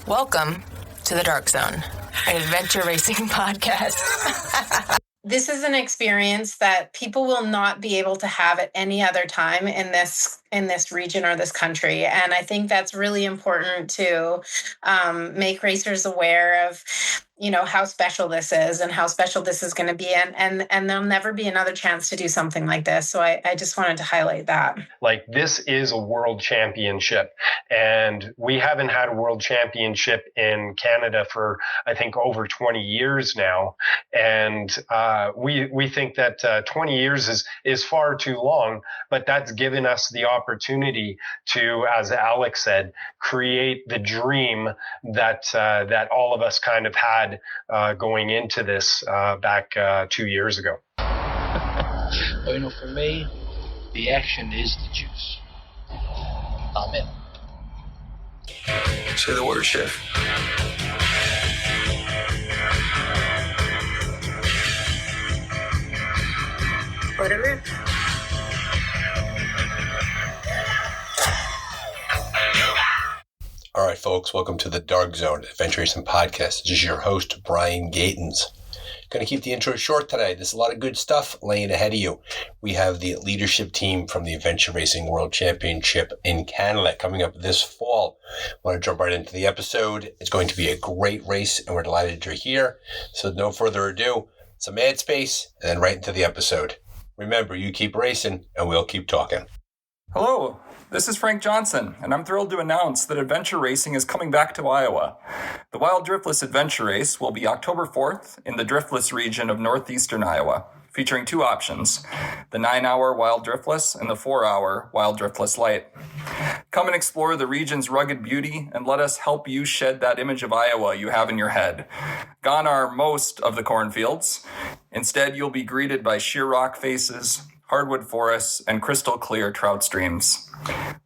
Welcome to the Dark Zone, an adventure racing podcast. This is an experience that people will not be able to have at any other time in this region or this country. And I think that's really important to make racers aware of, how special this is and how special this is going to be. And there'll never be another chance to do something like this. So I just wanted to highlight that. Like, this is a world championship, and we haven't had a world championship in Canada for, I think, over 20 years now. And we think that 20 years is far too long, but that's given us the opportunity to, as Alex said, create the dream that all of us kind of had going into this back 2 years ago. Well, for me, the action is the juice. I'm in. Say the word, Chef. Let it rip. All right, folks, welcome to the Dark Zone Adventure Racing Podcast. This is your host, Brian Gatens. Going to keep the intro short today. There's a lot of good stuff laying ahead of you. We have the leadership team from the Adventure Racing World Championship in Canada coming up this fall. I want to jump right into the episode. It's going to be a great race, and we're delighted you're here. So no further ado, some ad space, and then right into the episode. Remember, you keep racing, and we'll keep talking. Hello. This is Frank Johnson, and I'm thrilled to announce that adventure racing is coming back to Iowa. The Wild Driftless Adventure Race will be October 4th in the Driftless region of northeastern Iowa, featuring two options, the 9-hour Wild Driftless and the 4-hour Wild Driftless Light. Come and explore the region's rugged beauty, and let us help you shed that image of Iowa you have in your head. Gone are most of the cornfields. Instead, you'll be greeted by sheer rock faces, hardwood forests, and crystal clear trout streams.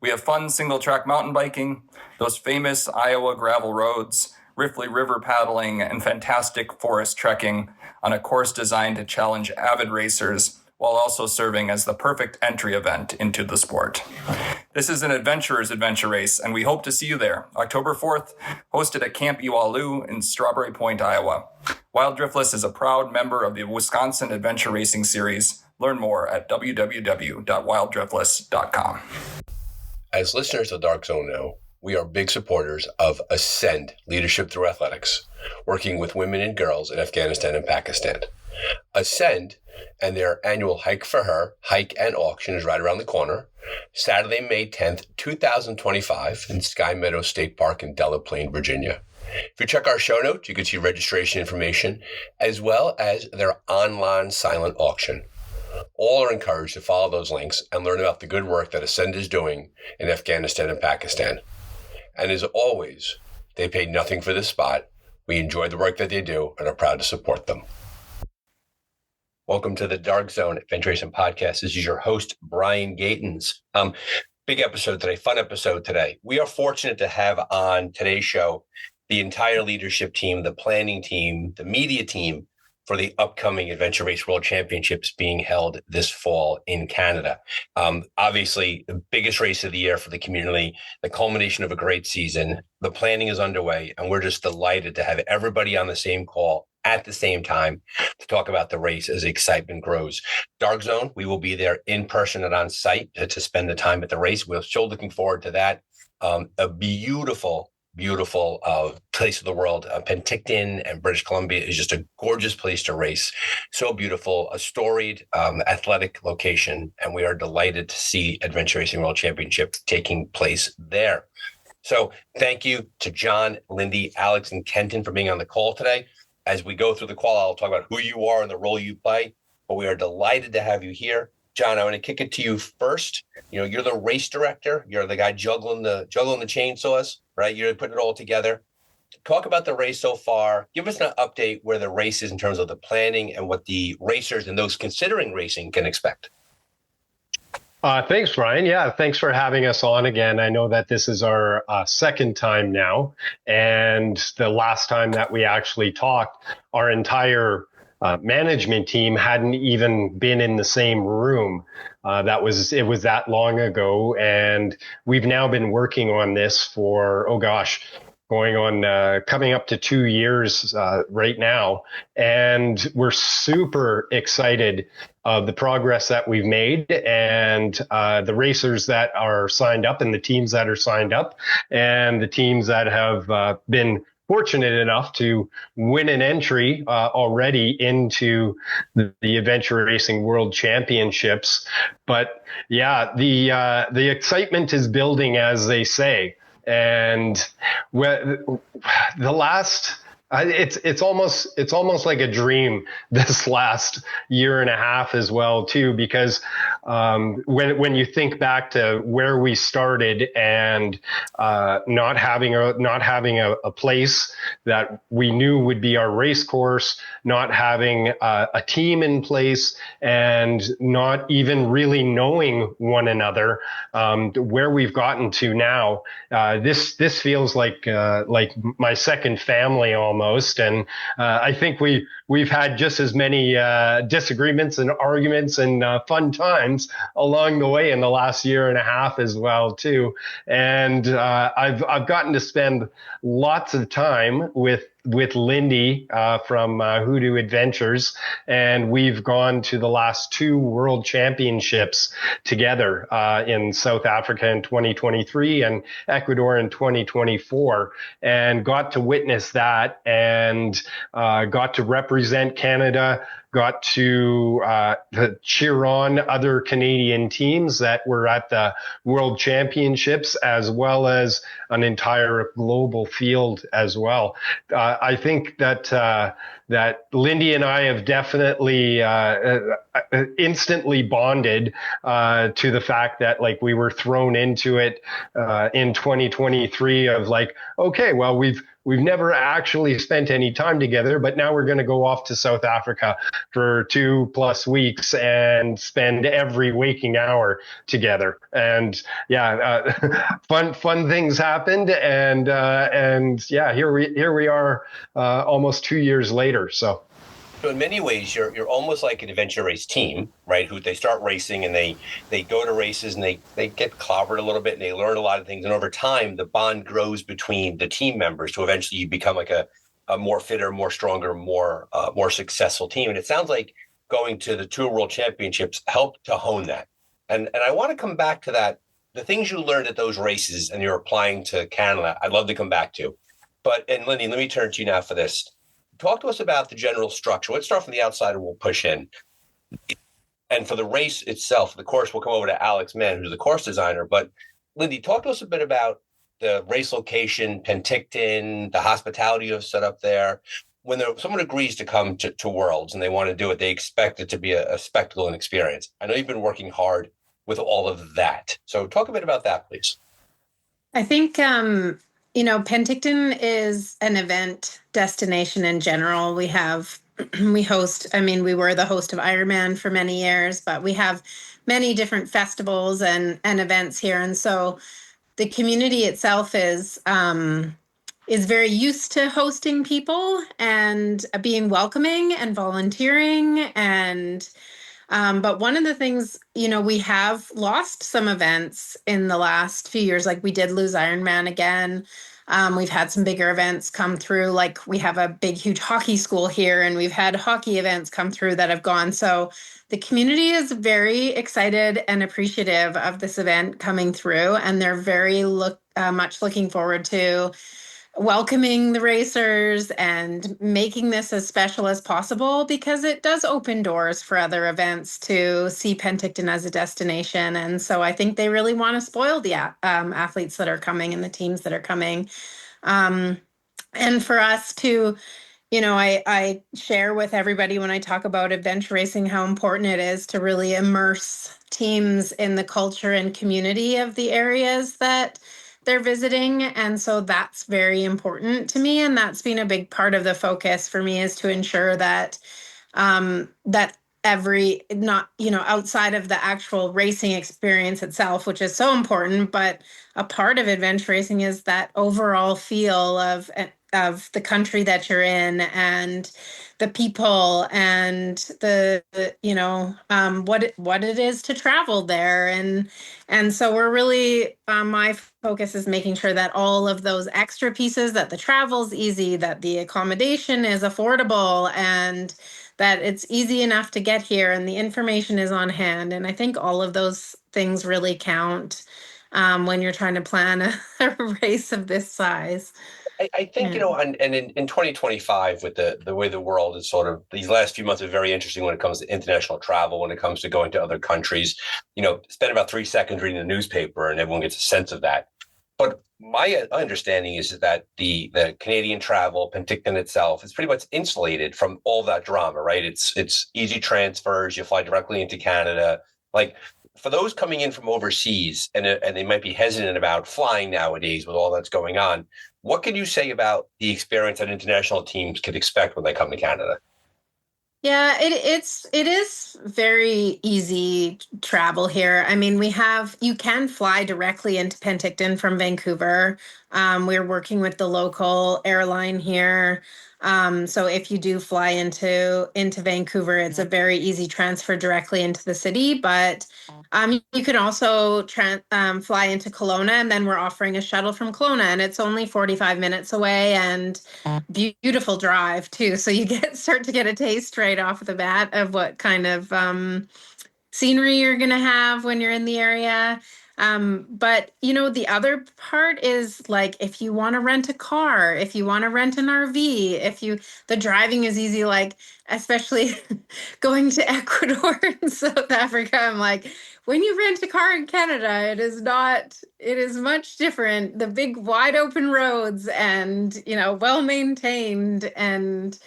We have fun single-track mountain biking, those famous Iowa gravel roads, Riffley River paddling, and fantastic forest trekking on a course designed to challenge avid racers while also serving as the perfect entry event into the sport. This is an adventurer's adventure race, and we hope to see you there, October 4th, hosted at Camp Iwalu in Strawberry Point, Iowa. Wild Driftless is a proud member of the Wisconsin Adventure Racing Series. Learn more at www.wilddriftless.com. As listeners of Dark Zone know, we are big supporters of Ascend Leadership Through Athletics, working with women and girls in Afghanistan and Pakistan. Ascend and their annual Hike for Her, hike and auction is right around the corner, Saturday, May 10th, 2025 in Sky Meadow State Park in Delaplane, Virginia. If you check our show notes, you can see registration information as well as their online silent auction. All are encouraged to follow those links and learn about the good work that Ascend is doing in Afghanistan and Pakistan. And as always, they pay nothing for this spot. We enjoy the work that they do and are proud to support them. Welcome to the Dark Zone Adventure Racing Podcast. This is your host, Brian Gatens. Big episode today, fun episode today. We are fortunate to have on today's show the entire leadership team, the planning team, the media team for the upcoming Adventure Race World Championships being held this fall in Canada. Obviously, the biggest race of the year for the community, the culmination of a great season. The planning is underway, and we're just delighted to have everybody on the same call at the same time to talk about the race as excitement grows. Dark Zone, we will be there in person and on site to spend the time at the race. We're so looking forward to that. A beautiful place of the world. Penticton and British Columbia is just a gorgeous place to race. So beautiful, a storied athletic location, and we are delighted to see Adventure Racing World Championship taking place there. So thank you to John, Lyndie, Alex, and Kenton for being on the call today. As we go through the call, I'll talk about who you are and the role you play, but we are delighted to have you here. John, I want to kick it to you first. You're the race director. You're the guy juggling the chainsaws, right? You're putting it all together. Talk about the race so far. Give us an update where the race is in terms of the planning and what the racers and those considering racing can expect. Thanks, Brian. Yeah, thanks for having us on again. I know that this is our second time now, and the last time that we actually talked, our entire management team hadn't even been in the same room. It was that long ago, and we've now been working on this for, going on coming up to 2 years right now, and we're super excited of the progress that we've made, and the racers that are signed up, and the teams that are signed up, and the teams that have been fortunate enough to win an entry already into the Adventure Racing World Championships. But yeah, the excitement is building, as they say. And the last, it's almost like a dream this last year and a half as well too, because when you think back to where we started and not having a place that we knew would be our race course, not having a team in place, and not even really knowing one another, where we've gotten to now, this feels like my second family almost. And I think we've had just as many disagreements and arguments and fun times along the way in the last year and a half as well too. And I've gotten to spend lots of time with Lyndie from Hoodoo Adventures, and we've gone to the last 2 World Championships together in South Africa in 2023 and Ecuador in 2024, and got to witness that, and got to represent Canada, got to cheer on other Canadian teams that were at the World Championships, as well as an entire global field as well. I think that Lyndie and I have definitely instantly bonded to the fact that like we were thrown into it in 2023 of like, okay, well, we've never actually spent any time together, but now we're going to go off to South Africa for 2+ weeks and spend every waking hour together. And yeah, fun things happened, and yeah, here we are, almost 2 years later. So in many ways, you're almost like an adventure race team, right? Who they start racing and they go to races and they get clobbered a little bit and they learn a lot of things. And over time, the bond grows between the team members to eventually you become like a more fitter, more stronger, more successful team. And it sounds like going to the 2 World Championships helped to hone that. And I want to come back to that. The things you learned at those races and you're applying to Canada, I'd love to come back to. And Lyndie, let me turn to you now for this. Talk to us about the general structure. Let's start from the outside and we'll push in. And for the race itself, the course, we'll come over to Alex Mann, who's the course designer. But Lyndie, talk to us a bit about the race location, Penticton, the hospitality you have set up there. When someone agrees to come to Worlds and they want to do it, they expect it to be a spectacle and experience. I know you've been working hard with all of that. So talk a bit about that, please. I think, Penticton is an event destination in general. We host, we were the host of Ironman for many years, but we have many different festivals and events here. And so the community itself is very used to hosting people and being welcoming and volunteering. And but one of the things, we have lost some events in the last few years. Like we did lose Ironman again. We've had some bigger events come through, like we have a big, huge hockey school here, and we've had hockey events come through that have gone. So the community is very excited and appreciative of this event coming through, and they're very much looking forward to welcoming the racers and making this as special as possible, because it does open doors for other events to see Penticton as a destination. And so I think they really want to spoil the athletes that are coming and the teams that are coming. And for us to, I share with everybody when I talk about adventure racing how important it is to really immerse teams in the culture and community of the areas that they're visiting. And so that's very important to me. And that's been a big part of the focus for me, is to ensure that that outside of the actual racing experience itself, which is so important, but a part of adventure racing is that overall feel of the country that you're in, and the people, and what it is to travel there. And so we're really, my focus is making sure that all of those extra pieces, that the travel's easy, that the accommodation is affordable, and that it's easy enough to get here, and the information is on hand. And I think all of those things really count when you're trying to plan a race of this size. I think, and in 2025, with the way the world is sort of, these last few months are very interesting when it comes to international travel, when it comes to going to other countries. Spend about 3 seconds reading the newspaper and everyone gets a sense of that. But my understanding is that the Canadian travel, Penticton itself, is pretty much insulated from all that drama, right? It's easy transfers. You fly directly into Canada. Like, for those coming in from overseas, and they might be hesitant about flying nowadays with all that's going on, what can you say about the experience that international teams could expect when they come to Canada? Yeah, it is very easy travel here. I mean, you can fly directly into Penticton from Vancouver. We're working with the local airline here. So if you do fly into Vancouver, it's a very easy transfer directly into the city. But you can also fly into Kelowna, and then we're offering a shuttle from Kelowna, and it's only 45 minutes away, and beautiful drive too. So you start to get a taste right off the bat of what kind of scenery you're going to have when you're in the area. But the other part is, like, if you want to rent a car, if you want to rent an RV, the driving is easy, like, especially going to Ecuador and South Africa. I'm like, when you rent a car in Canada, it is much different. The big wide open roads, and, well maintained. And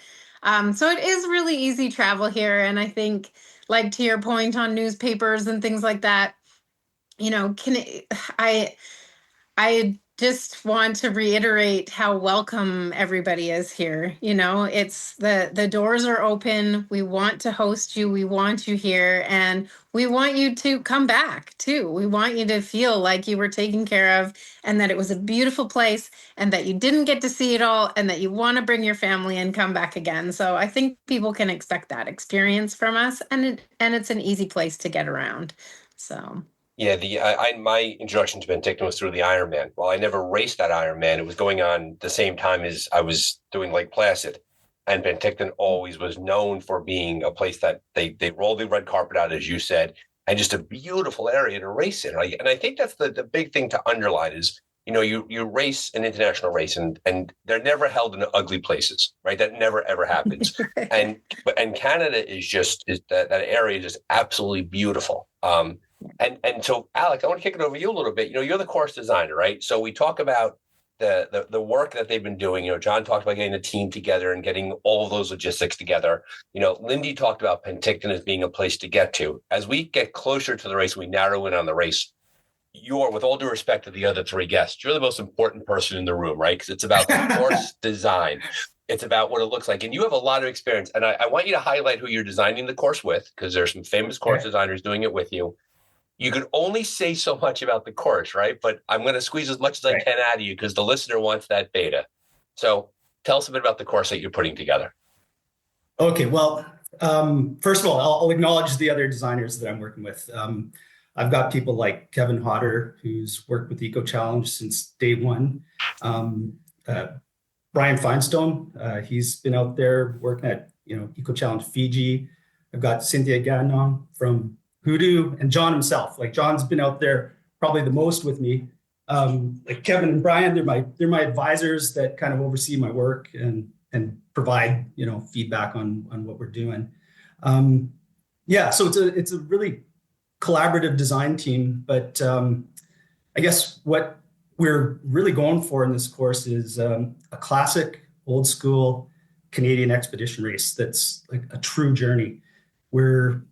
so it is really easy travel here. And I think, like, to your point on newspapers and things like that, I just want to reiterate how welcome everybody is here. It's the doors are open. We want to host you. We want you here, and we want you to come back too. We want you to feel like you were taken care of, and that it was a beautiful place, and that you didn't get to see it all, and that you want to bring your family and come back again. So I think people can expect that experience from us, and it's an easy place to get around. So. Yeah, my introduction to Penticton was through the Ironman. Well, I never raced that Ironman. It was going on the same time as I was doing Lake Placid. And Penticton always was known for being a place that they roll the red carpet out, as you said, and just a beautiful area to race in. Right? And I think that's the big thing to underline is, you race an international race, and they're never held in ugly places, right? That never, ever happens. and Canada is that area is just absolutely beautiful. And so, Alex, I want to kick it over to you a little bit. You're the course designer, right? So we talk about the work that they've been doing. John talked about getting the team together and getting all of those logistics together. Lyndie talked about Penticton as being a place to get to. As we get closer to the race, we narrow in on the race. You're, with all due respect to the other three guests, you're the most important person in the room, right? Because it's about the course design. It's about what it looks like. And you have a lot of experience. And I want you to highlight who you're designing the course with, because there's some famous course designers doing it with you. You can only say so much about the course, right? But I'm going to squeeze as much as I can out of you, because the listener wants that beta. So tell us a bit about the course that you're putting together. Okay, well, first of all, I'll acknowledge the other designers that I'm working with. I've got people like Kevin Hodder, who's worked with Eco Challenge since day one. Brian Finestone, he's been out there working at Eco Challenge Fiji. I've got Cynthia Gagnon from Hoodoo, and John himself. Like, John's been out there probably the most with me. Like Kevin and Brian, they're my advisors that kind of oversee my work and provide feedback on what we're doing. So it's a really collaborative design team. But I guess what we're really going for in this course is a classic, old school Canadian expedition race that's like a true journey, where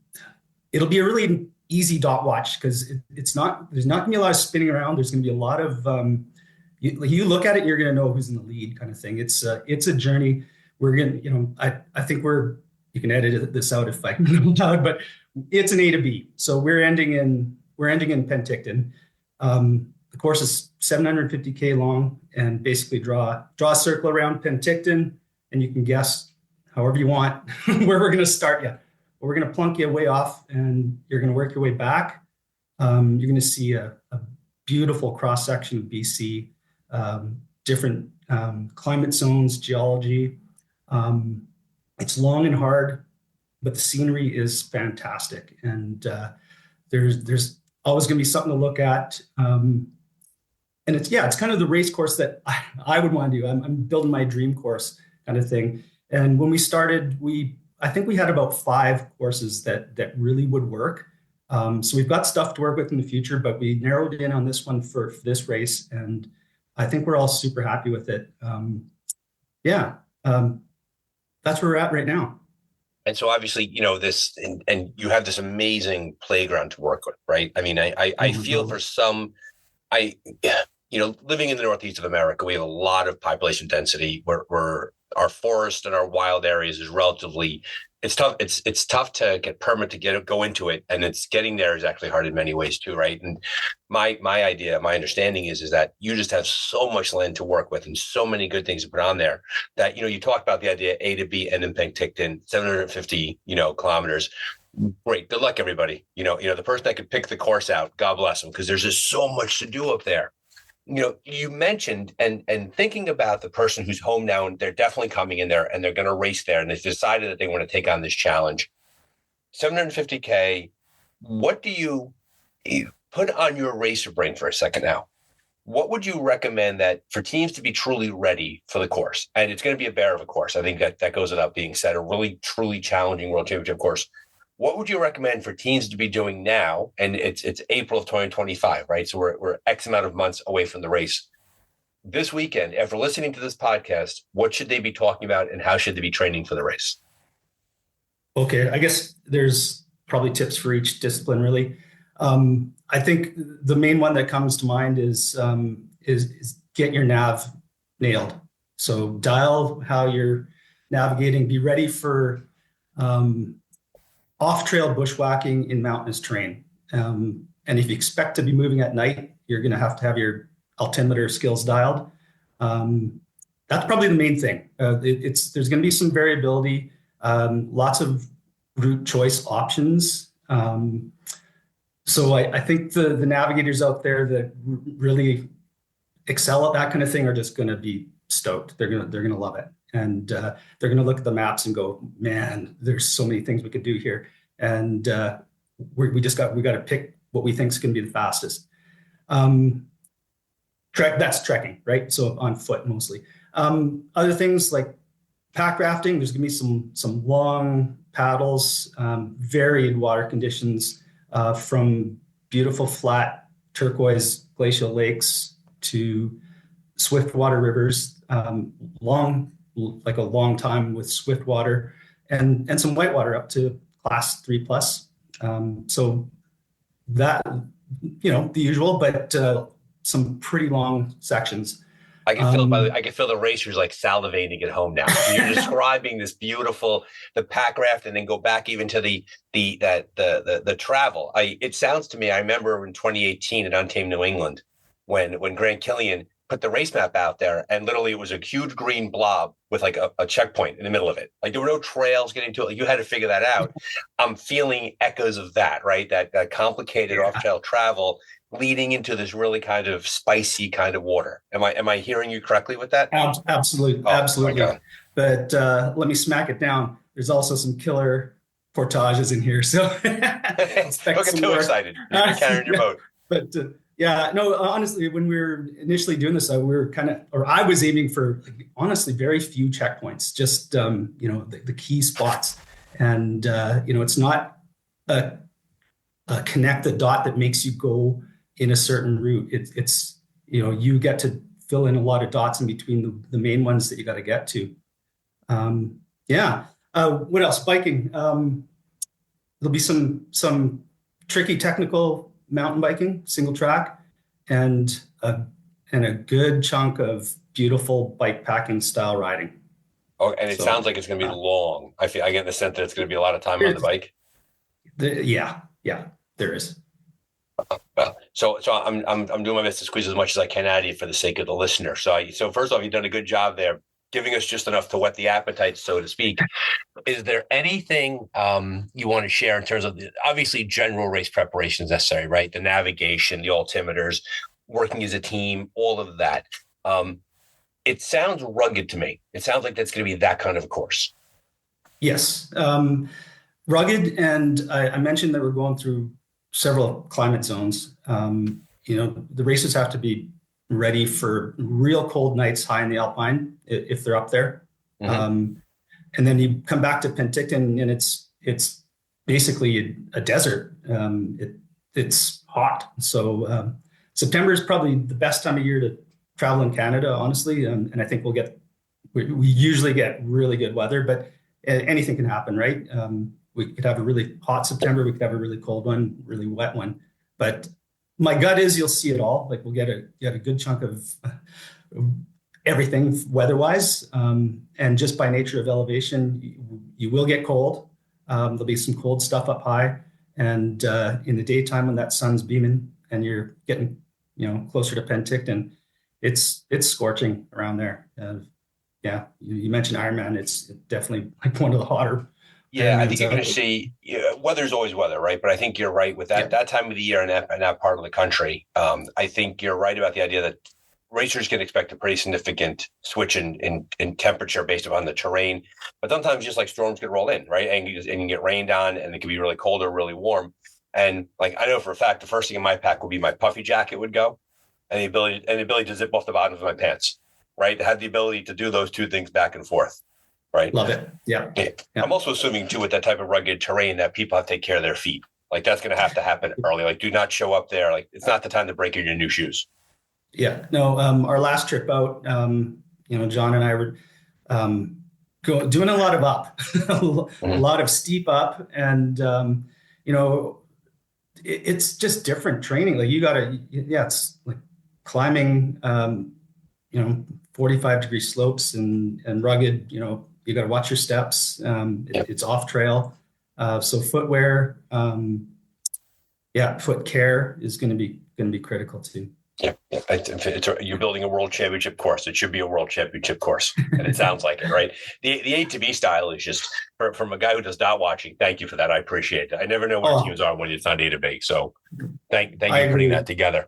it'll be a really easy dot watch, because there's not gonna be a lot of spinning around. There's gonna be a lot of you look at it, you're gonna know who's in the lead, kind of thing. It's a journey. We're gonna, I think we're you can edit this out if I'm allowed, but it's an A to B. So we're ending in Penticton. The course is 750K long, and basically draw a circle around Penticton, and you can guess however you want where we're going to start you. We're going to plunk you way off, and you're going to work your way back. You're going to see a beautiful cross section of BC, different climate zones, geology. It's long and hard, but the scenery is fantastic, and there's always going to be something to look at. And it's kind of the race course that I would want to do. I'm building my dream course kind of thing. And when we started, I think we had about 5 courses that really would work. So we've got stuff to work with in the future, but we narrowed in on this one for this race, and I think we're all super happy with it. That's where we're at right now. And so obviously, this, and you have this amazing playground to work with, right? I mean, I feel for some, living in the Northeast of America, we have a lot of population density where our forest and our wild areas is relatively, it's tough. It's tough to get permit to go into it. And it's getting there is actually hard in many ways too. Right. And my understanding is that you just have so much land to work with and so many good things to put on there that, you talk about the idea A to B and in Penticton, 750, kilometers. Great. Good luck, everybody. The person that could pick the course out, God bless them, because there's just so much to do up there. You mentioned and thinking about the person who's home now, and they're definitely coming in there and they're going to race there, and they've decided that they want to take on this challenge. 750K, what do you put on your racer brain for a second now? What would you recommend that for teams to be truly ready for the course? And it's going to be a bear of a course. I think that goes without being said, a really, truly challenging World Championship course. What would you recommend for teams to be doing now? And it's April of 2025, right? So we're X amount of months away from the race. This weekend, after listening to this podcast, what should they be talking about and how should they be training for the race? Okay, I guess there's probably tips for each discipline, really. I think the main one that comes to mind is get your nav nailed. So dial how you're navigating. Be ready for off-trail bushwhacking in mountainous terrain. And if you expect to be moving at night, you're going to have your altimeter skills dialed. That's probably the main thing. There's going to be some variability, lots of route choice options. So I think the navigators out there that really excel at that kind of thing are just going to be stoked. They're going to love it. And they're going to look at the maps and go, man, there's so many things we could do here. And we got to pick what we think is going to be the fastest. That's trekking, right? So on foot mostly. Other things like pack rafting, there's going to be some long paddles, varied water conditions, from beautiful flat turquoise glacial lakes to swift water rivers, like a long time with swift water, and some whitewater up to class 3+. So that, the usual, but some pretty long sections. I can feel the racers like salivating at home now. So you're describing this beautiful, the pack raft, and then go back even to the travel. It sounds to me, I remember in 2018 at Untamed New England, when Grant Killian put the race map out there, and literally it was a huge green blob with like a checkpoint in the middle of it. Like there were no trails getting to it. Like you had to figure that out. I'm feeling echoes of that, right? That complicated off-trail travel leading into this really kind of spicy kind of water. Am I hearing you correctly with that? Absolutely. Absolutely. But let me smack it down. There's also some killer portages in here. So don't get too excited. You're carrying your boat. But honestly, when we were initially doing this, I was aiming for honestly very few checkpoints, just the key spots. And it's not a connect the dot that makes you go in a certain route. It's you get to fill in a lot of dots in between the main ones that you got to get to. What else? Biking. There'll be some tricky technical mountain biking, single track, and a good chunk of beautiful bike packing style riding. Oh, and it sounds like it's going to be long. I get the sense that it's going to be a lot of time on the bike. Yeah, there is. So I'm doing my best to squeeze as much as I can out of you for the sake of the listener. So first off, you've done a good job there, giving us just enough to whet the appetite, so to speak. Is there anything you want to share in terms of obviously general race preparation is necessary, right? The navigation, the altimeters, working as a team, all of that. It sounds rugged to me. It sounds like that's going to be that kind of a course. Yes, rugged, and I mentioned that we're going through several climate zones. The races have to be ready for real cold nights high in the Alpine if they're up there. Mm-hmm. And then you come back to Penticton and it's basically a desert. It's hot. So September is probably the best time of year to travel in Canada, honestly. And I think we usually get really good weather, but anything can happen, right? We could have a really hot September. We could have a really cold one, really wet one. But my gut is you'll see it all. Like we'll get a good chunk of everything weather-wise. And just by nature of elevation, you will get cold. There'll be some cold stuff up high. And in the daytime when that sun's beaming and you're getting closer to Penticton, it's scorching around there. You mentioned Ironman. It's definitely like one of the hotter. Yeah, I think you're going to see weather's always weather, right? But I think you're right with that time of the year in that part of the country. I think you're right about the idea that racers can expect a pretty significant switch in temperature based upon the terrain. But sometimes just like storms can roll in, right? And you get rained on, and it can be really cold or really warm. And like I know for a fact, the first thing in my pack would be my puffy jacket would go, and the ability to zip off the bottoms of my pants, right? To have the ability to do those two things back and forth. Right. Love it. Yeah. I'm also assuming too, with that type of rugged terrain, that people have to take care of their feet. Like that's going to have to happen early. Like do not show up there. Like it's not the time to break in your new shoes. Yeah. No, our last trip out, John and I were doing a lot of up, a lot of steep up. And, it's just different training. Like you it's like climbing, 45-degree slopes and rugged, you got to watch your steps. It's off trail. So footwear, foot care is going to be critical too. Yeah. You're building a world championship course. It should be a world championship course. And it sounds like it, right? The A to B style is just from a guy who does not watching. Thank you for that. I appreciate it. I never know where teams are when it's not A to B. So thank you for putting that together.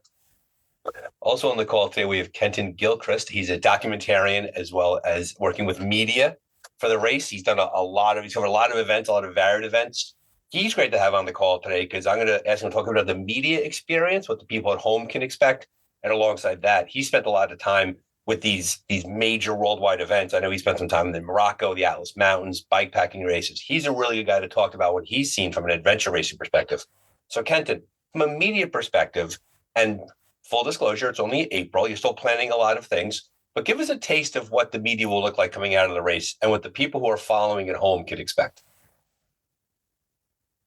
Also on the call today, we have Kenton Gilchrist. He's a documentarian as well as working with media for the race. He's done he's covered a lot of events, a lot of varied events. He's great to have on the call today because I'm going to ask him to talk about the media experience, what the people at home can expect. And alongside that, he spent a lot of time with these major worldwide events. I know he spent some time in Morocco, the Atlas Mountains, bikepacking races. He's a really good guy to talk about what he's seen from an adventure racing perspective. So Kenton, from a media perspective, and full disclosure, it's only April. You're still planning a lot of things, but give us a taste of what the media will look like coming out of the race and what the people who are following at home can expect.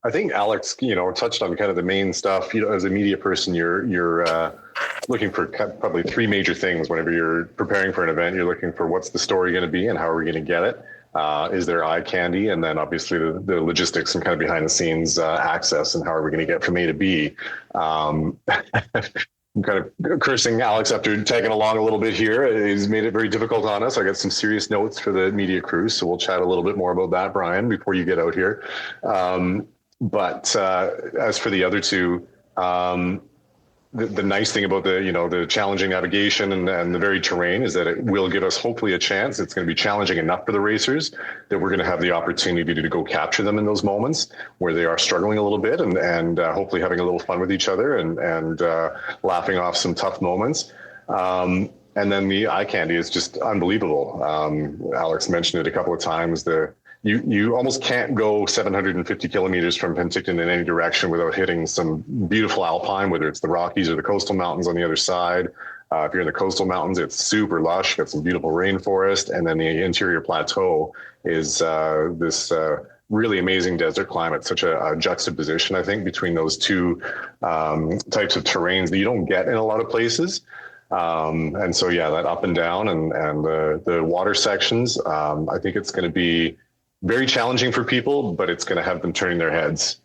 I think Alex, touched on kind of the main stuff. As a media person, you're looking for probably three major things whenever you're preparing for an event. You're looking for what's the story going to be and how are we going to get it? Is there eye candy? And then obviously the logistics and kind of behind the scenes access and how are we going to get from A to B? I'm kind of cursing Alex after tagging along a little bit here. He's made it very difficult on us. I got some serious notes for the media crew, so we'll chat a little bit more about that, Brian, before you get out here. But as for the other two, the nice thing about the challenging navigation and the varied terrain is that it will give us hopefully a chance. It's going to be challenging enough for the racers that we're going to have the opportunity to go capture them in those moments where they are struggling a little bit and hopefully having a little fun with each other and laughing off some tough moments. And then the eye candy is just unbelievable. Alex mentioned it a couple of times. You almost can't go 750 kilometers from Penticton in any direction without hitting some beautiful alpine, whether it's the Rockies or the coastal mountains on the other side. If you're in the coastal mountains, it's super lush, got some beautiful rainforest. And then the interior plateau is this really amazing desert climate, such a juxtaposition, I think, between those two types of terrains that you don't get in a lot of places. And so, yeah, that up and down and the water sections, I think it's going to be very challenging for people, but it's going to have them turning their heads,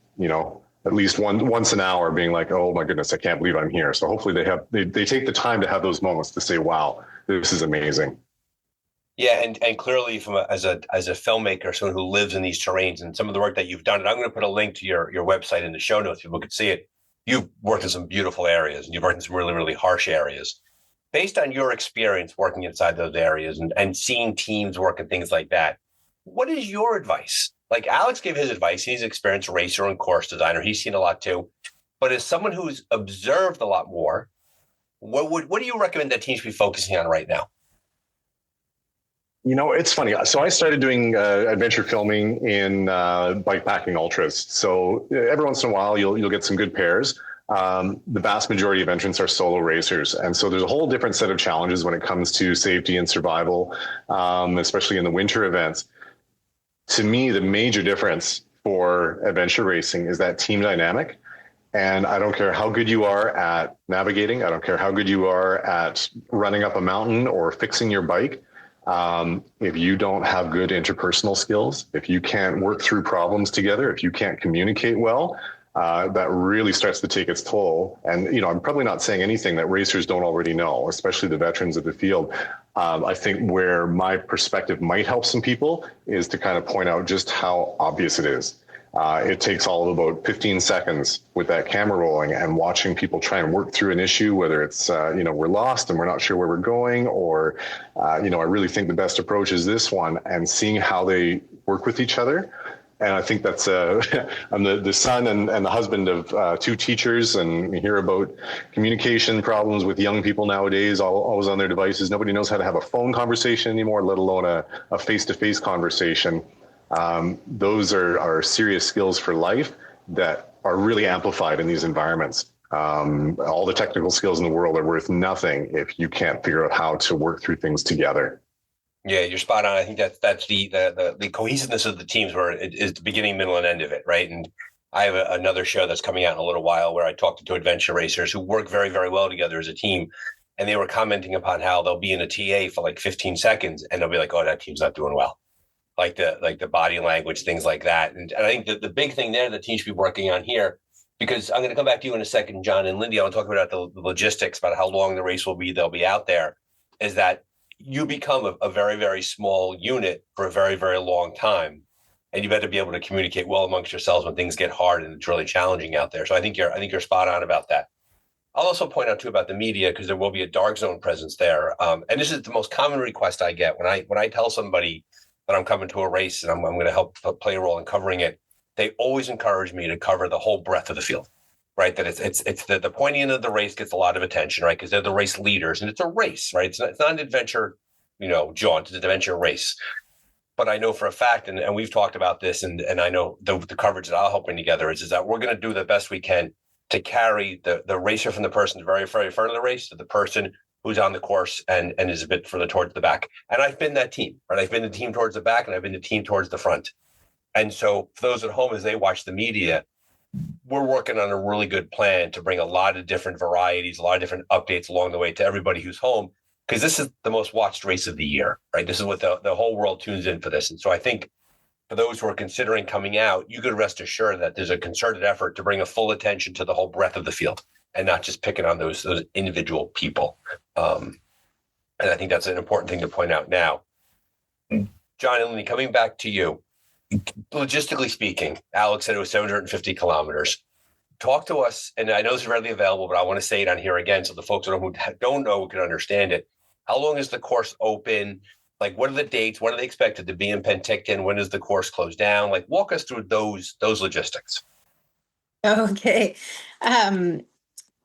at least once an hour being like, oh my goodness, I can't believe I'm here. So hopefully they take the time to have those moments to say, wow, this is amazing. Yeah, and clearly as a filmmaker, someone who lives in these terrains and some of the work that you've done, and I'm going to put a link to your website in the show notes, people could see it. You've worked in some beautiful areas and you've worked in some really, really harsh areas. Based on your experience working inside those areas and seeing teams work and things like that, what is your advice? Like Alex gave his advice. He's an experienced racer and course designer. He's seen a lot too. But as someone who's observed a lot more, what do you recommend that teams be focusing on right now? It's funny. So I started doing adventure filming in bikepacking ultras. So every once in a while, you'll get some good pairs. The vast majority of entrants are solo racers. And so there's a whole different set of challenges when it comes to safety and survival, especially in the winter events. To me, the major difference for adventure racing is that team dynamic. And I don't care how good you are at navigating. I don't care how good you are at running up a mountain or fixing your bike. If you don't have good interpersonal skills, if you can't work through problems together, if you can't communicate well, that really starts to take its toll. And, I'm probably not saying anything that racers don't already know, especially the veterans of the field. I think where my perspective might help some people is to kind of point out just how obvious it is. It takes all of about 15 seconds with that camera rolling and watching people try and work through an issue, whether it's, we're lost and we're not sure where we're going, or, I really think the best approach is this one, and seeing how they work with each other. And I think that's, I'm the son and the husband of two teachers, and you hear about communication problems with young people nowadays, always on their devices. Nobody knows how to have a phone conversation anymore, let alone a face-to-face conversation. Those are serious skills for life that are really amplified in these environments. All the technical skills in the world are worth nothing if you can't figure out how to work through things together. Yeah, you're spot on. I think that's the cohesiveness of the teams where it is the beginning, middle, and end of it, right? And I have another show that's coming out in a little while where I talk to two adventure racers who work very, very well together as a team. And they were commenting upon how they'll be in a TA for like 15 seconds and they'll be like, oh, that team's not doing well. Like the body language, things like that. And I think that the big thing there that teams should be working on here, because I'm going to come back to you in a second, John and Lyndie, I want to talk about the logistics, about how long the race will be, they'll be out there, is that you become a very, very small unit for a very, very long time. And you better be able to communicate well amongst yourselves when things get hard and it's really challenging out there. So I think you're spot on about that. I'll also point out too about the media, because there will be a dark zone presence there. And this is the most common request I get when I tell somebody that I'm coming to a race and I'm going to help play a role in covering it. They always encourage me to cover the whole breadth of the field, right? That it's the pointy end of the race gets a lot of attention, right? Because they're the race leaders and it's a race, right? It's not an adventure, jaunt, it's an adventure race. But I know for a fact, and we've talked about this, and I know the coverage that I'll help bring together is that we're going to do the best we can to carry the racer from the person very, very front of the race to the person who's on the course and is a bit further towards the back. And I've been that team, right? I've been the team towards the back and I've been the team towards the front. And so for those at home, as they watch the media, we're working on a really good plan to bring a lot of different varieties, a lot of different updates along the way to everybody who's home, because this is the most watched race of the year, right? This is what the whole world tunes in for this. And so I think for those who are considering coming out, you could rest assured that there's a concerted effort to bring a full attention to the whole breadth of the field and not just picking on those individual people. And I think that's an important thing to point out now. John and Lyndie, coming back to you, logistically speaking, Alex said it was 750 kilometers. Talk to us, and I know this is readily available, but I want to say it on here again so the folks who don't know can understand it. How long is the course open? Like, what are the dates? When are they expected to be in Penticton? When does the course close down? Like, walk us through those logistics. Okay.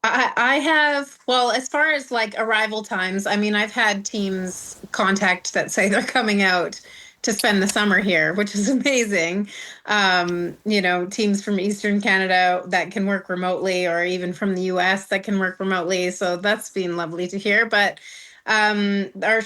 I have, well, as far as like arrival times, I mean, I've had teams contact that say they're coming out to spend the summer here, which is amazing. Teams from Eastern Canada that can work remotely, or even from the US that can work remotely. So that's been lovely to hear. But our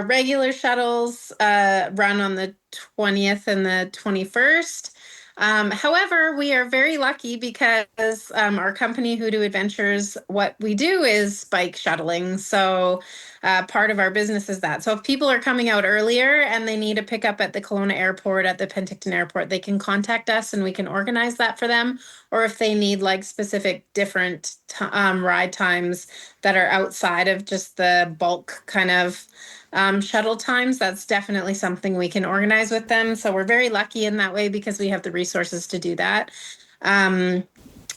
regular shuttles run on the 20th and the 21st. However, we are very lucky because our company, Hoodoo Adventures, what we do is bike shuttling. So part of our business is that. So if people are coming out earlier and they need a pickup at the Kelowna Airport, at the Penticton Airport, they can contact us and we can organize that for them. Or if they need like specific different ride times that are outside of just the bulk kind of shuttle times, that's definitely something we can organize with them. So we're very lucky in that way because we have the resources to do that.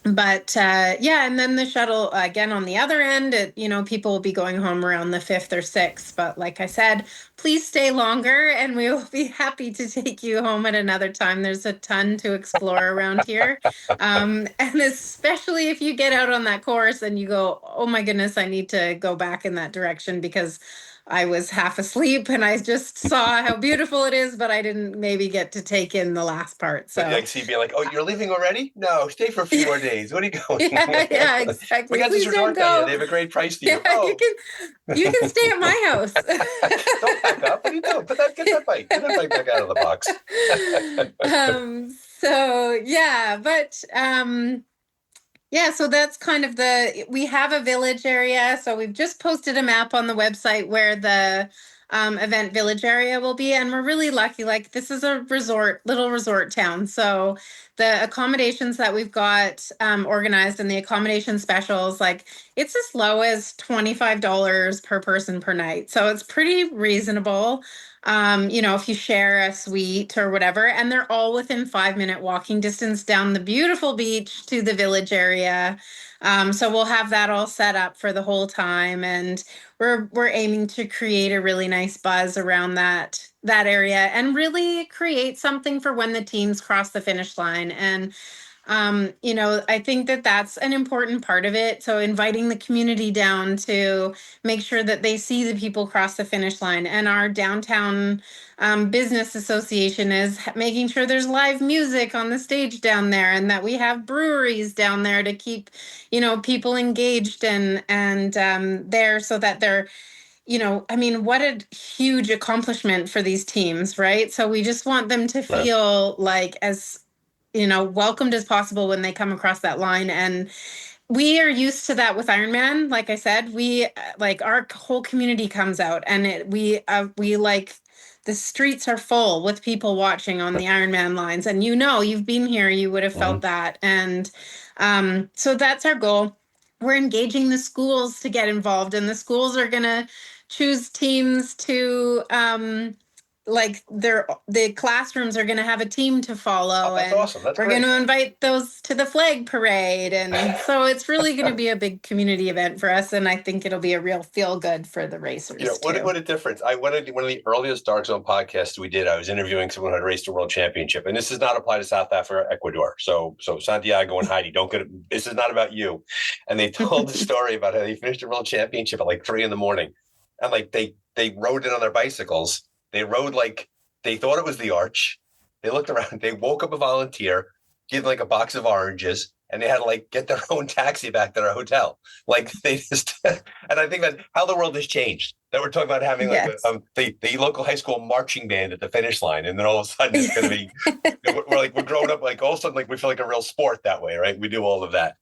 But yeah, and then the shuttle again on the other end, people will be going home around the 5th or 6th. But like I said, please stay longer and we will be happy to take you home at another time. There's a ton to explore around here. And especially if you get out on that course and you go, oh my goodness, I need to go back in that direction because I was half asleep and I just saw how beautiful it is, but I didn't maybe get to take in the last part. So I see being like, oh, you're leaving already? No, stay for a few more days. What are you going? Yeah, exactly. We got Please this resort down here. They have a great price to you. Yeah, oh. you can stay at my house. Don't pack up. What are you doing? Get that bike back out of the box. So yeah, but yeah, so that's kind of we have a village area. So we've just posted a map on the website where the event village area will be. And we're really lucky. Like this is a little resort town. So the accommodations that we've got organized and the accommodation specials, like it's as low as $25 per person per night. So it's pretty reasonable. If you share a suite or whatever, and they're all within 5-minute walking distance down the beautiful beach to the village area. So we'll have that all set up for the whole time, and we're aiming to create a really nice buzz around that area and really create something for when the teams cross the finish line. And I think that that's an important part of it. So inviting the community down to make sure that they see the people cross the finish line. And our downtown business association is making sure there's live music on the stage down there and that we have breweries down there to keep, people engaged and there so that they're, what a huge accomplishment for these teams, right? So we just want them to feel like as welcomed as possible when they come across that line. And we are used to that with Ironman. Like I said, we our whole community comes out and we like the streets are full with people watching on the Ironman lines. And you've been here, you would have felt that. And so that's our goal. We're engaging the schools to get involved, and the schools are going to choose teams to the classrooms are going to have a team to follow. Oh, that's awesome. That's we're going to invite those to the flag parade. And so it's really going to be a big community event for us. And I think it'll be a real feel good for the racers. What a difference. One of the earliest Dark Zone podcasts we did, I was interviewing someone who had raced a world championship. And this does not apply to South Africa or Ecuador. So Santiago and Heidi, this is not about you. And they told the story about how they finished a world championship at like 3 a.m. And like they rode in on their bicycles. They rode they thought it was the arch. They looked around. They woke up a volunteer, give a box of oranges, and they had to get their own taxi back to their hotel. They just, and I think that how the world has changed. That we're talking about having the local high school marching band at the finish line, and then all of a sudden it's going to be we're growing up all of a sudden we feel like a real sport that way, right? We do all of that.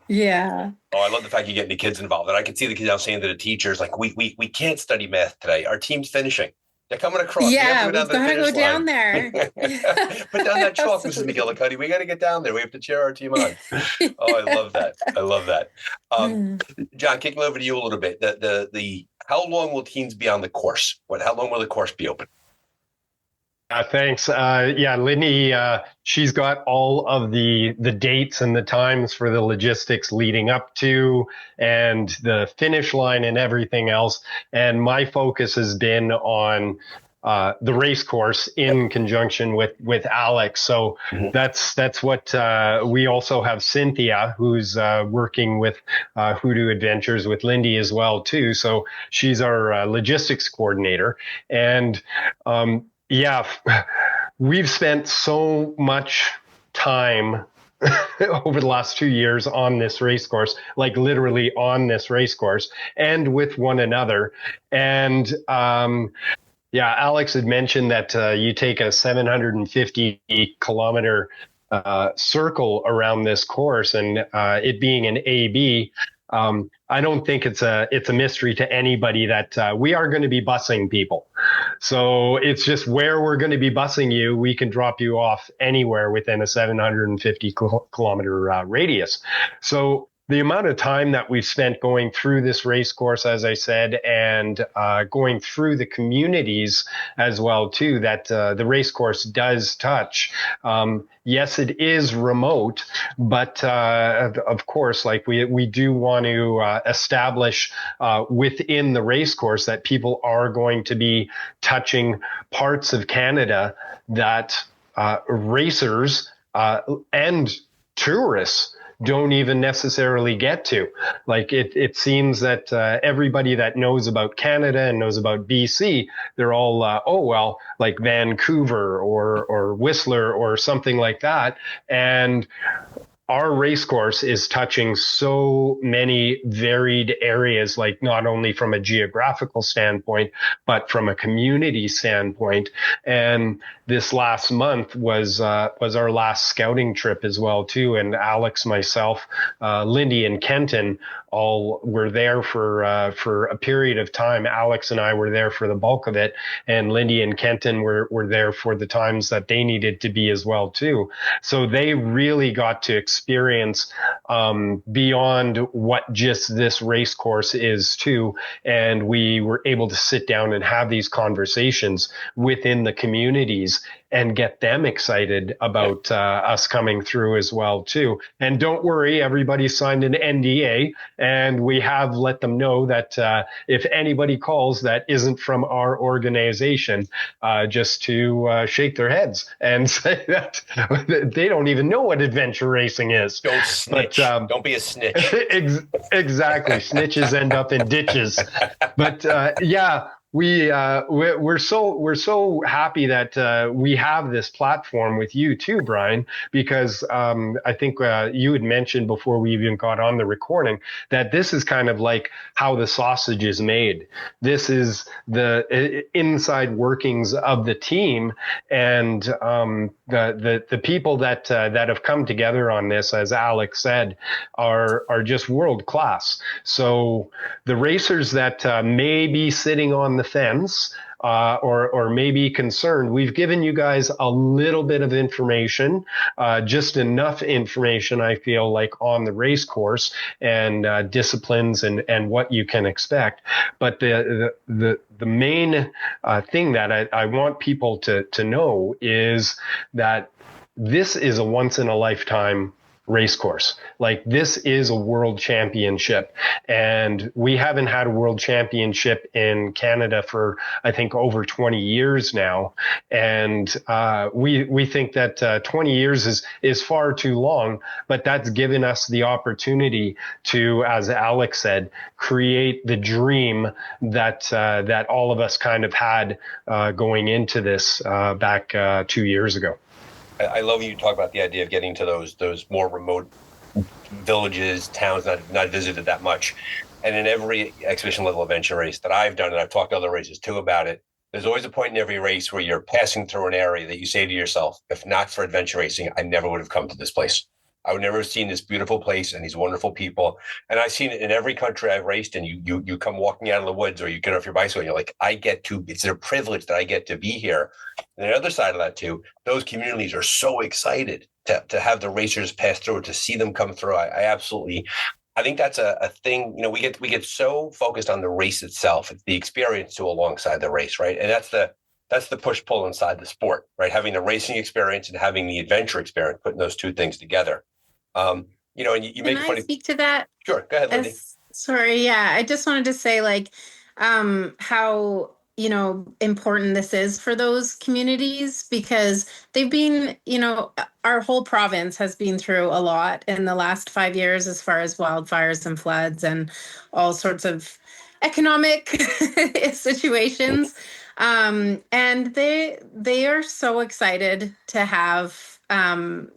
Yeah. Oh, I love the fact you get the kids involved, and I can see the kids now saying to the teachers we can't study math today. Our team's finishing. They're coming across. Yeah, we've got to go down there. Put down that chalk, Mrs. McGillicuddy. We got to get down there. We have to cheer our team on. Oh, I love that. John, kicking over to you a little bit. The how long will teams be on the course? How long will the course be open? Thanks. Lyndie, she's got all of the dates and the times for the logistics leading up to and the finish line and everything else. And my focus has been on the race course in conjunction with Alex. So that's what we also have Cynthia, who's working with Hoodoo Adventures with Lyndie as well too. So she's our logistics coordinator. And we've spent so much time over the last 2 years on this race course, literally on this race course and with one another. And Yeah, Alex had mentioned that you take a 750 kilometer circle around this course, and it being an AB, I don't think it's a mystery to anybody that we are going to be busing people. So it's just where we're going to be busing you. We can drop you off anywhere within a 750 kilometer radius. So the amount of time that we've spent going through this race course, as I said, and going through the communities as well, too, that the race course does touch. Yes, it is remote, but of course, like we do want to establish within the race course that people are going to be touching parts of Canada that racers and tourists don't even necessarily get to. Like it seems that everybody that knows about Canada and knows about BC, they're all, like Vancouver or Whistler or something like that. And our race course is touching so many varied areas, like not only from a geographical standpoint, but from a community standpoint. And this last month was our last scouting trip as well, too. And Alex, myself, Lyndie and Kenton all were there for a period of time. Alex and I were there for the bulk of it, and Lyndie and Kenton were there for the times that they needed to be as well, too. So they really got to experience beyond what just this race course is, too. And we were able to sit down and have these conversations within the communities and get them excited about us coming through as well, too. And don't worry, everybody signed an NDA, and we have let them know that if anybody calls that isn't from our organization, just to shake their heads and say that they don't even know what adventure racing is. Don't snitch. But, don't be a snitch. Exactly. Snitches end up in ditches. But yeah. We're so happy that we have this platform with you too, Brian, because I think you had mentioned before we even got on the recording that this is kind of like how the sausage is made. This is the inside workings of the team, and the people that have come together on this, as Alex said, are just world class. So the racers that may be sitting on the fence or maybe concerned, we've given you guys a little bit of information, just enough information, I feel like, on the race course and disciplines and what you can expect. But the main thing that I want people to know is that this is a once in a lifetime race course. Like, this is a world championship, and we haven't had a world championship in Canada for, I think, over 20 years now. And we think that 20 years is far too long, but that's given us the opportunity to, as Alex said, create the dream that all of us kind of had going into this back 2 years ago. I love you talk about the idea of getting to those more remote villages, towns not visited that much. And in every exhibition level adventure race that I've done, and I've talked to other races too about it, there's always a point in every race where you're passing through an area that you say to yourself, if not for adventure racing, I never would have come to this place. I would never have seen this beautiful place and these wonderful people. And I've seen it in every country I've raced in. You come walking out of the woods, or you get off your bicycle and you're like, it's a privilege that I get to be here. And the other side of that too, those communities are so excited to have the racers pass through, to see them come through. I think that's a thing. You know, we get so focused on the race itself. It's the experience too alongside the race, right? And that's the push-pull inside the sport, right? Having the racing experience and having the adventure experience, putting those two things together. And you make funny. Speak to that? Sure, go ahead, Lyndie. Sorry, yeah, I just wanted to say, like, how important this is for those communities, because they've been, our whole province has been through a lot in the last 5 years as far as wildfires and floods and all sorts of economic situations. And they are so excited to have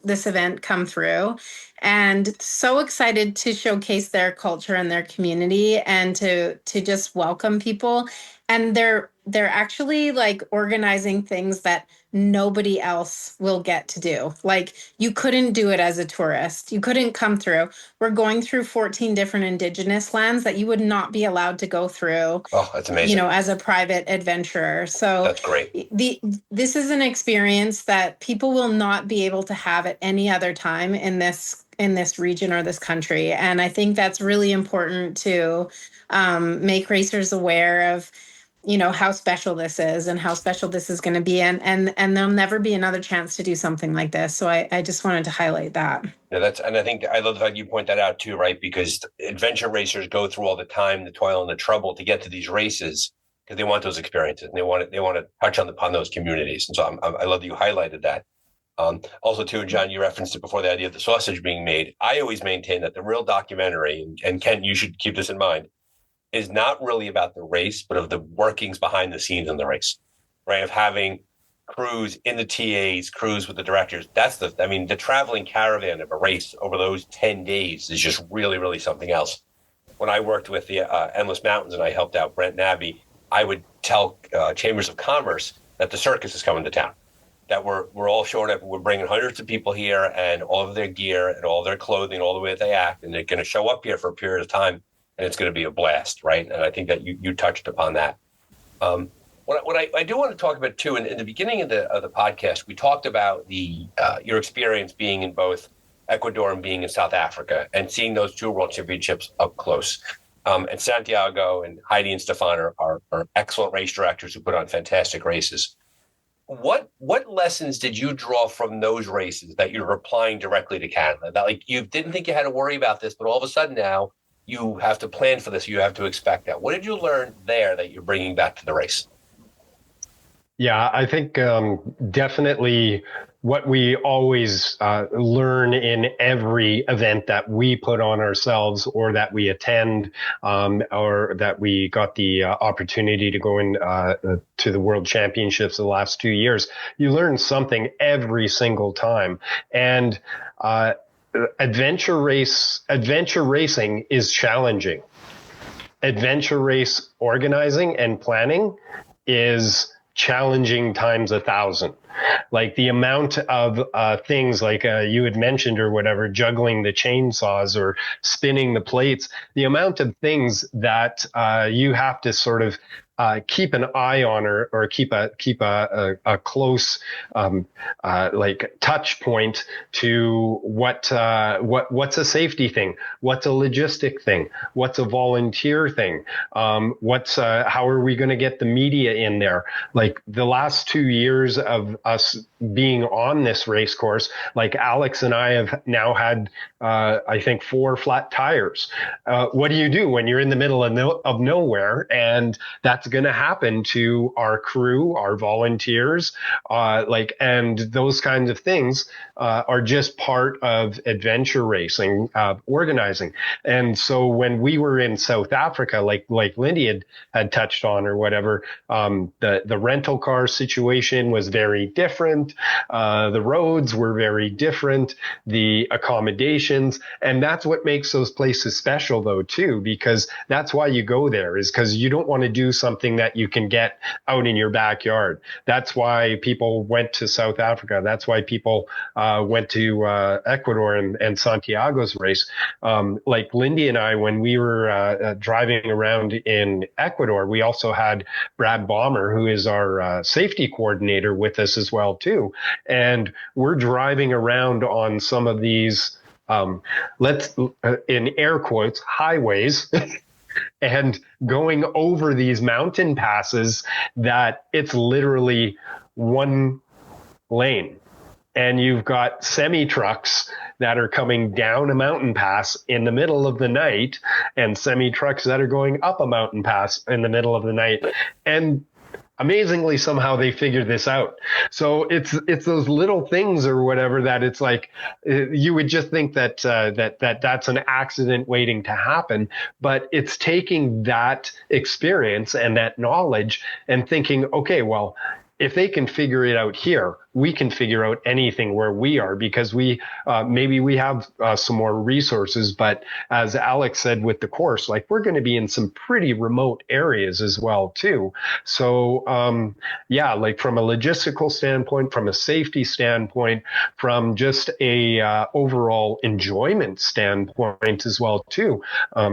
this event come through, and so excited to showcase their culture and their community, and to just welcome people. And they're they're actually like organizing things that nobody else will get to do. Like you couldn't do it as a tourist. You couldn't come through. We're going through 14 different indigenous lands that you would not be allowed to go through. Oh, that's amazing. As a private adventurer. So that's great. This is an experience that people will not be able to have at any other time in this region or this country. And I think that's really important to make racers aware of how special this is and how special this is going to be. And there'll never be another chance to do something like this. So I just wanted to highlight that. Yeah, and I think I love the fact you point that out too, right? Because adventure racers go through all the time, the toil and the trouble to get to these races because they want those experiences and they want to touch upon those communities. And so I love that you highlighted that. Also too, John, you referenced it before, the idea of the sausage being made. I always maintain that the real documentary, and Ken, you should keep this in mind, is not really about the race, but of the workings behind the scenes in the race, right? Of having crews in the TAs, crews with the directors. The traveling caravan of a race over those 10 days is just really, really something else. When I worked with the Endless Mountains and I helped out Brent Nabby, I would tell chambers of commerce that the circus is coming to town, that we're all showing up and we're bringing hundreds of people here and all of their gear and all their clothing, all the way that they act, and they're going to show up here for a period of time. And it's going to be a blast, right? And I think that you touched upon that. What I do want to talk about too, in the beginning of the podcast, we talked about your experience being in both Ecuador and being in South Africa, and seeing those two world championships up close. And Santiago and Heidi and Stefan are excellent race directors who put on fantastic races. What lessons did you draw from those races that you're applying directly to Canada? That like you didn't think you had to worry about this, but all of a sudden now you have to plan for this. You have to expect that. What did you learn there that you're bringing back to the race? Yeah, I think definitely what we always learn in every event that we put on ourselves or that we attend or that we got the opportunity to go in to the World Championships the last 2 years, you learn something every single time. And adventure racing is challenging. Adventure race organizing and planning is challenging times 1,000. Like the amount of things like you had mentioned or whatever, juggling the chainsaws or spinning the plates, the amount of things that you have to sort of keep an eye on or keep a close like touch point to what's a safety thing, what's a logistic thing, what's a volunteer thing, how are we going to get the media in there? Like the last 2 years of us being on this race course, like Alex and I have now had I think 4 flat tires. What do you do when you're in the middle of nowhere? And that's going to happen to our crew, our volunteers, and those kinds of things are just part of adventure racing, organizing. And so when we were in South Africa, like Lyndie had touched on or whatever, the rental car situation was very different. The roads were very different, the accommodations, and that's what makes those places special though too, because that's why you go there, is because you don't want to do something that you can get out in your backyard. That's why people went to South Africa. That's why people went to Ecuador and Santiago's race. Like Lyndie and I, when we were driving around in Ecuador, we also had Brad Bomber, who is our safety coordinator, with us as well too. And we're driving around on some of these, in air quotes, highways, and going over these mountain passes that it's literally one lane. And you've got semi trucks that are coming down a mountain pass in the middle of the night, and semi trucks that are going up a mountain pass in the middle of the night. And amazingly, somehow they figured this out. So it's those little things or whatever that it's like you would just think that that's an accident waiting to happen, but it's taking that experience and that knowledge and thinking, okay, well, if they can figure it out here, we can figure out anything where we are, because maybe we have some more resources. But as Alex said with the course, like, we're going to be in some pretty remote areas as well too. So like, from a logistical standpoint, from a safety standpoint, from just a overall enjoyment standpoint as well too.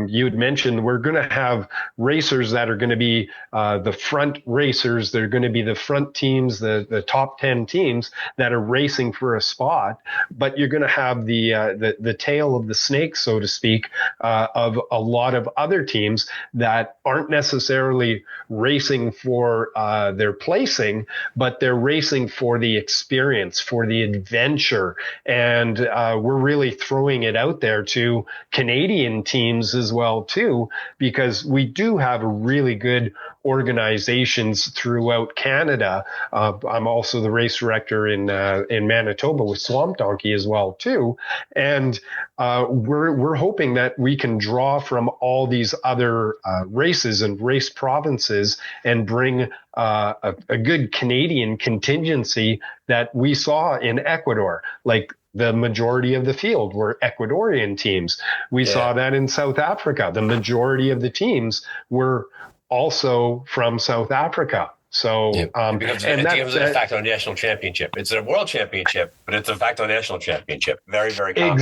You had mentioned we're going to have racers that are going to be the front racers. They're going to be the front teams, the top 10 teams that are racing for a spot. But you're going to have the tail of the snake, so to speak, of a lot of other teams that aren't necessarily racing for their placing, but they're racing for the experience, for the adventure. And we're really throwing it out there to Canadian teams as well too, because we do have really good organizations throughout Canada. I'm also the race director in Manitoba with Swamp Donkey as well too, and we're hoping that we can draw from all these other races and race provinces and bring a good Canadian contingency that we saw in Ecuador. Like, the majority of the field were Ecuadorian teams. We saw that in South Africa. The majority of the teams were also from South Africa. So, it becomes a de facto national championship. It's a world championship, but it's a de facto national championship. Very, very common.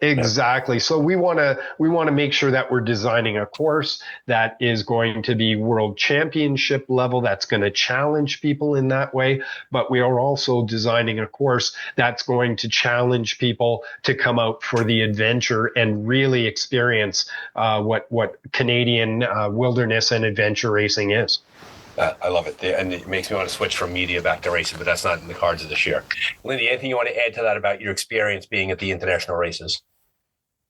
Exactly. So we want to make sure that we're designing a course that is going to be world championship level, that's going to challenge people in that way. But we are also designing a course that's going to challenge people to come out for the adventure and really experience what Canadian wilderness and adventure racing is. I love it. And it makes me want to switch from media back to racing, but that's not in the cards of this year. Lyndie, anything you want to add to that about your experience being at the international races?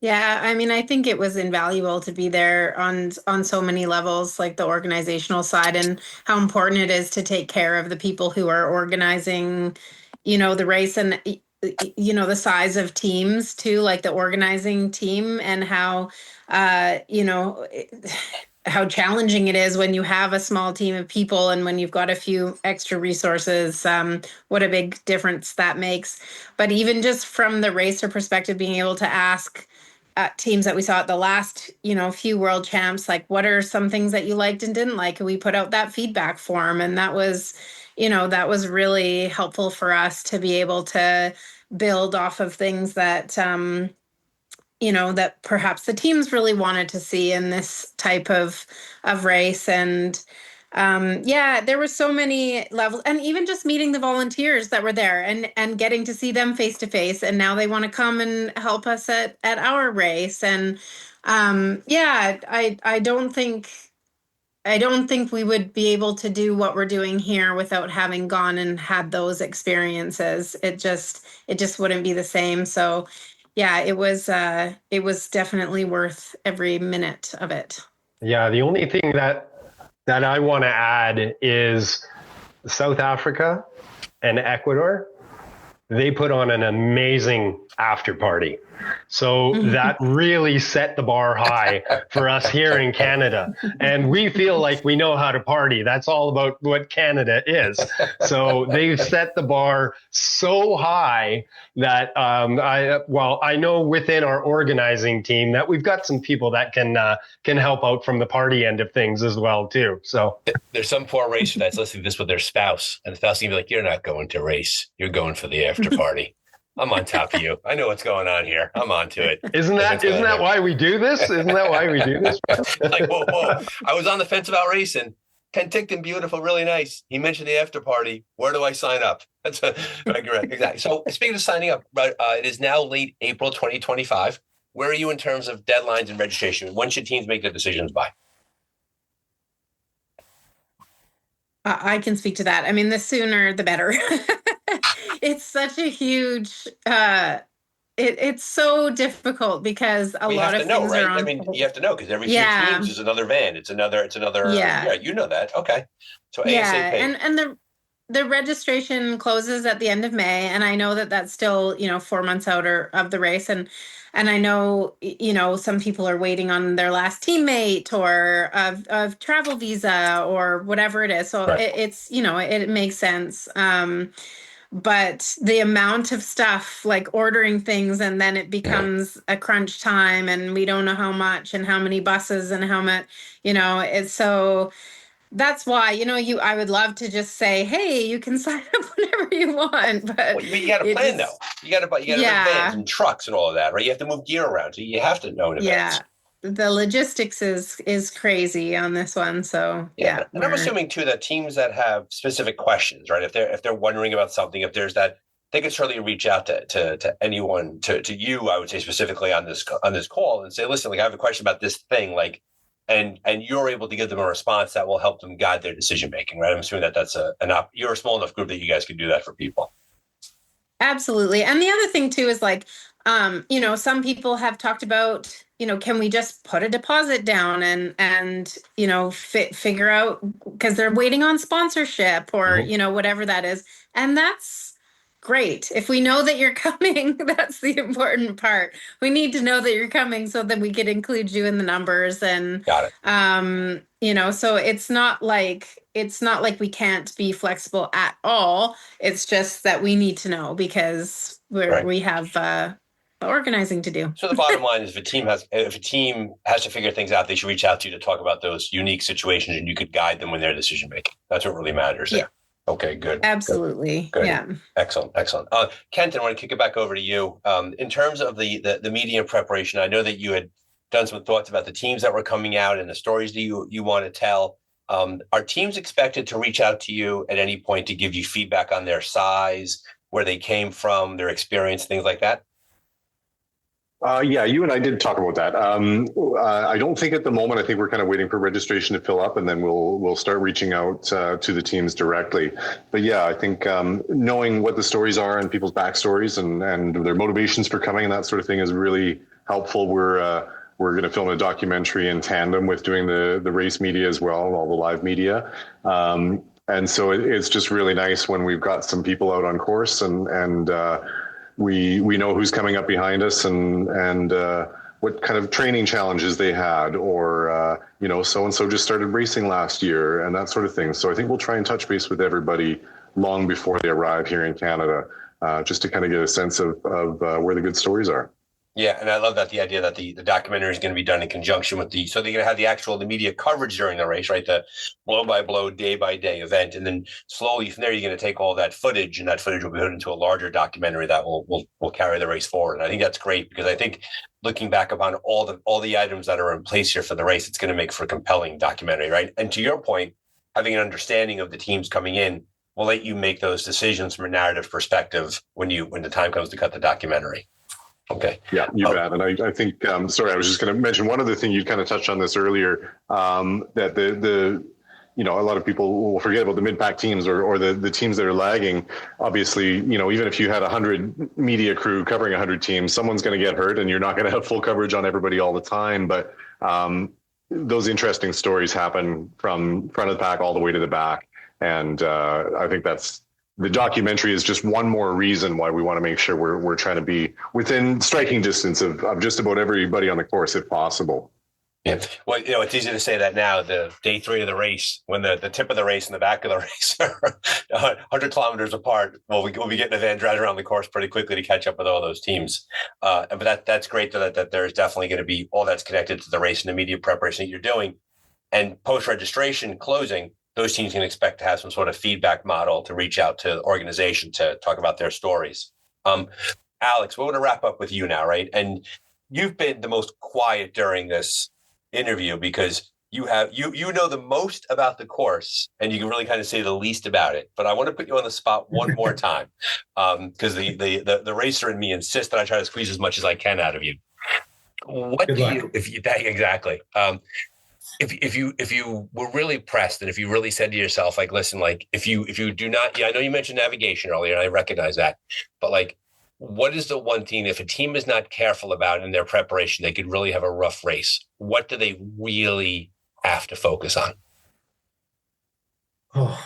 Yeah, I mean, I think it was invaluable to be there on so many levels, like the organizational side, and how important it is to take care of the people who are organizing, the race, and the size of teams too, like the organizing team, and how how challenging it is when you have a small team of people and when you've got a few extra resources, what a big difference that makes. But even just from the racer perspective, being able to ask teams that we saw at the last, few world champs, like, what are some things that you liked and didn't like? And we put out that feedback form, and that was really helpful for us to be able to build off of things that, that perhaps the teams really wanted to see in this type of race. And there were so many levels, and even just meeting the volunteers that were there and getting to see them face to face. And now they want to come and help us at our race. And I don't think we would be able to do what we're doing here without having gone and had those experiences. It just wouldn't be the same. So yeah, it was definitely worth every minute of it. Yeah, the only thing that I want to add is South Africa and Ecuador. They put on an amazing after party. So that really set the bar high for us here in Canada. And we feel like we know how to party. That's all about what Canada is. So they've set the bar so high that I know within our organizing team that we've got some people that can help out from the party end of things as well too. So there's some poor racer that's listening to this with their spouse, and the spouse can be like, "You're not going to race. You're going for the after party." I'm on top of you. I know what's going on here. I'm on to it. Isn't that why we do this? Isn't that why we do this? Like, whoa. I was on the fence about racing. Penticton, beautiful, really nice. He mentioned the after party. Where do I sign up? That's correct. Exactly. So speaking of signing up, it is now late April 2025. Where are you in terms of deadlines and registration? When should teams make their decisions by? I can speak to that. I mean, the sooner the better. It's such a huge, it's so difficult because a lot of things are on. I mean, you have to know because every few teams is another van. It's another. Yeah, you know that. Okay. So ASAP. And the registration closes at the end of May, and I know that that's still 4 months out of the race, and I know some people are waiting on their last teammate or of travel visa or whatever it is. So it's it makes sense. but the amount of stuff, like ordering things, and then it becomes a crunch time, and we don't know how much and how many buses and how much, it's so. That's why, I would love to just say, hey, you can sign up whenever you want. But you got to plan, though. You got to have vans and trucks and all of that, right? You have to move gear around, so you have to know in advance. The logistics is crazy on this one. So and I'm assuming too that teams that have specific questions, right? If they're wondering about something, if there's that, they can certainly reach out to anyone, to you, I would say specifically on this call, and say, listen, like I have a question about this thing, like. And you're able to give them a response that will help them guide their decision making, right? I'm assuming that that's you're a small enough group that you guys can do that for people. Absolutely. And the other thing too is like, some people have talked about, can we just put a deposit down and figure out, because they're waiting on sponsorship or, whatever that is. And that's great. If we know that you're coming, that's the important part. We need to know that you're coming so that we can include you in the numbers. And got it. So it's not like we can't be flexible at all. It's just that we need to know because we have organizing to do. So the bottom line is, if a team has to figure things out, they should reach out to you to talk about those unique situations, and you could guide them in their decision making. That's what really matters. Yeah. Okay, good. Absolutely. Good. Yeah. Excellent. Kenton, I want to kick it back over to you. In terms of the media preparation, I know that you had done some thoughts about the teams that were coming out and the stories that you want to tell. Are teams expected to reach out to you at any point to give you feedback on their size, where they came from, their experience, things like that? You and I did talk about that. I don't think at the moment. I think we're kind of waiting for registration to fill up, and then we'll start reaching out to the teams directly. But yeah, I think knowing what the stories are and people's backstories and their motivations for coming and that sort of thing is really helpful. We're going to film a documentary in tandem with doing the race media as well, all the live media. And so it's just really nice when we've got some people out on course and we know who's coming up behind us and what kind of training challenges they had, or so-and-so just started racing last year and that sort of thing. So I think we'll try and touch base with everybody long before they arrive here in Canada, just to kind of get a sense of where the good stories are. Yeah, and I love the idea that the documentary is going to be done in conjunction with so they're going to have the media coverage during the race, right? The blow-by-blow, day-by-day event. And then slowly from there, you're going to take all that footage, and that footage will be put into a larger documentary that will carry the race forward. And I think that's great, because I think looking back upon all the items that are in place here for the race, it's going to make for a compelling documentary, right? And to your point, having an understanding of the teams coming in will let you make those decisions from a narrative perspective when the time comes to cut the documentary. Okay. Yeah, you bet. And I think, sorry, I was just going to mention one other thing. You kind of touched on this earlier, that a lot of people will forget about the mid-pack teams or the teams that are lagging. Obviously, even if you had 100 media crew covering 100 teams, someone's going to get hurt, and you're not going to have full coverage on everybody all the time. But those interesting stories happen from front of the pack all the way to the back. And I think the documentary is just one more reason why we want to make sure we're trying to be within striking distance of just about everybody on the course, if possible. Yeah. Well, it's easy to say that now, the day 3 of the race, when the tip of the race and the back of the race are 100 kilometers apart. Well, we'll be getting the van drive around the course pretty quickly to catch up with all those teams. But that's great that there's definitely going to be all that's connected to the race and the media preparation that you're doing. And post-registration closing, those teams can expect to have some sort of feedback model to reach out to the organization to talk about their stories. Alex, we're going to wrap up with you now, right? And you've been the most quiet during this interview because you know the most about the course, and you can really kind of say the least about it. But I want to put you on the spot one more time, because the racer in me insists that I try to squeeze as much as I can out of you. What do you, exactly. If you were really pressed, and if you really said to yourself, like, listen, like if you do not, I know you mentioned navigation earlier, and I recognize that, but like, what is the one thing, if a team is not careful about in their preparation, they could really have a rough race? What do they really have to focus on? I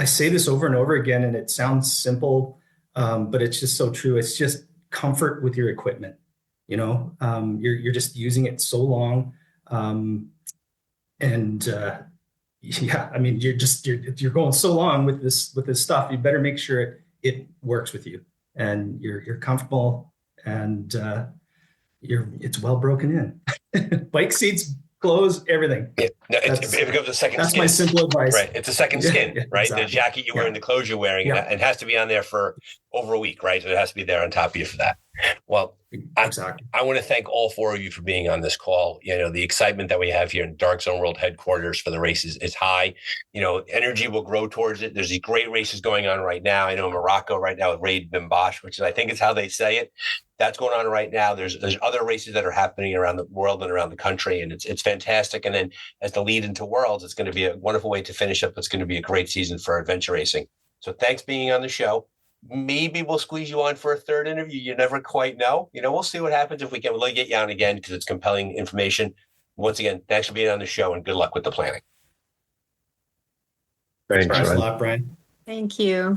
say this over and over again, and it sounds simple, but it's just so true. It's just comfort with your equipment. You're just using it so long. yeah, I mean, you're going so long with this stuff. You better make sure it works with you and you're comfortable and it's well broken in. Bike seats, clothes, everything. Yeah. No, it becomes a second that's skin. my simple advice. Right. It's a second skin, right? Exactly. The jacket you're wearing, the clothes you're wearing, and it has to be on there for over a week, right? So it has to be there on top of you for that. Well, exactly. I want to thank all four of you for being on this call. You know, the excitement that we have here in Dark Zone World headquarters for the races is high. You know, energy will grow towards it. There's these great races going on right now. I know in Morocco right now with Raid Bimbash, which I think is how they say it. That's going on right now. There's other races that are happening around the world and around the country, and it's fantastic. And then as the lead into Worlds, it's going to be a wonderful way to finish up. It's going to be a great season for adventure racing. So thanks for being on the show. Maybe we'll squeeze you on for a third interview. You never quite know. You know, we'll see what happens if we can. We'll get you on again because it's compelling information. Once again, thanks for being on the show and good luck with the planning. Thanks a lot, Brian. Thank you.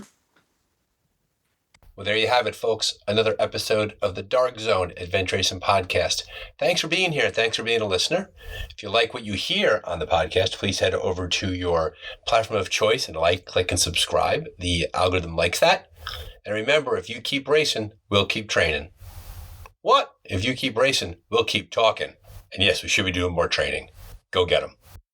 Well, there you have it, folks. Another episode of the Dark Zone Adventure Racing Podcast. Thanks for being here. Thanks for being a listener. If you like what you hear on the podcast, please head over to your platform of choice and like, click, and subscribe. The algorithm likes that. And remember, if you keep racing, we'll keep training. What? If you keep racing, we'll keep talking. And yes, we should be doing more training. Go get them.